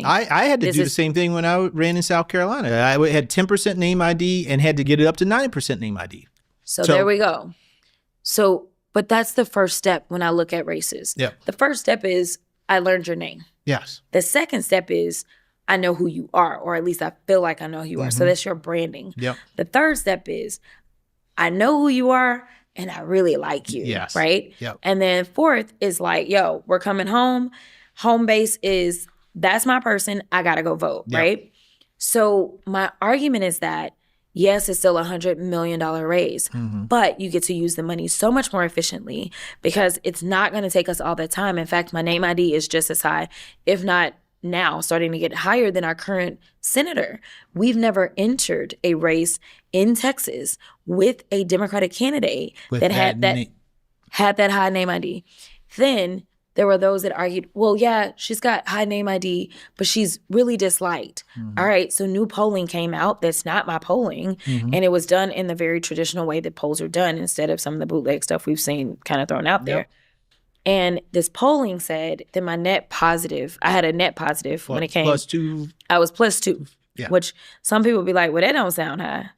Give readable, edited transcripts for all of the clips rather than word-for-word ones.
I had to do the same thing when I ran in South Carolina. I had 10% name ID and had to get it up to 90% name ID. So there we go. So, but that's the first step when I look at races. Yeah. The first step is I learned your name. Yes. The second step is I know who you are, or at least I feel like I know who you are. So that's your branding. Yep. The third step is I know who you are and I really like you. Yes. Right? Yep. And then fourth is like, yo, we're coming home. Home base is that's my person. I got to go vote. Yep. Right? So my argument is that yes, it's still a $100 million raise, but you get to use the money so much more efficiently because it's not going to take us all that time. In fact, my name ID is just as high, if not now, starting to get higher than our current senator. We've never entered a race in Texas with a Democratic candidate that had that high name ID. Then there were those that argued, well, yeah, she's got high name ID, but she's really disliked. All right, so new polling came out that's not my polling, and it was done in the very traditional way that polls are done instead of some of the bootleg stuff we've seen kind of thrown out there. And this polling said that my net positive, I had a net positive when it came. +2. I was +2, which some people would be like, well, that don't sound high.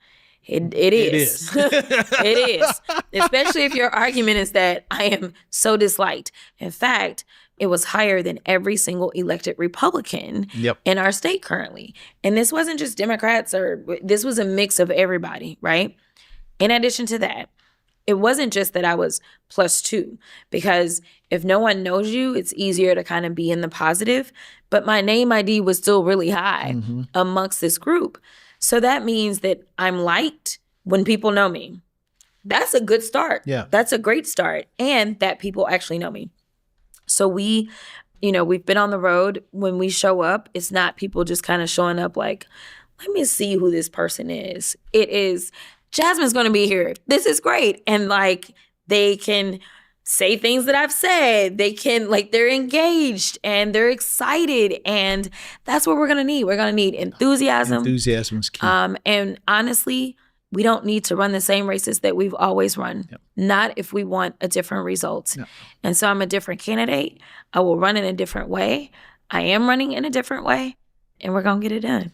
It is. It is. Especially if your argument is that I am so disliked. In fact, it was higher than every single elected Republican in our state currently. And this wasn't just Democrats, this was a mix of everybody, right? In addition to that, it wasn't just that I was +2, because if no one knows you, it's easier to kind of be in the positive. But my name ID was still really high amongst this group. So that means that I'm liked when people know me. That's a good start. Yeah. That's a great start. And that people actually know me. So we've been on the road. When we show up, it's not people just kind of showing up like, let me see who this person is. It is, Jasmine's going to be here. This is great. And like, they can say things that I've said. They can, like, they're engaged and they're excited. And that's what we're going to need. We're going to need enthusiasm. Enthusiasm is key. And honestly, we don't need to run the same races that we've always run. Not if we want a different result. And so I'm a different candidate. I will run in a different way. I am running in a different way. And we're going to get it done.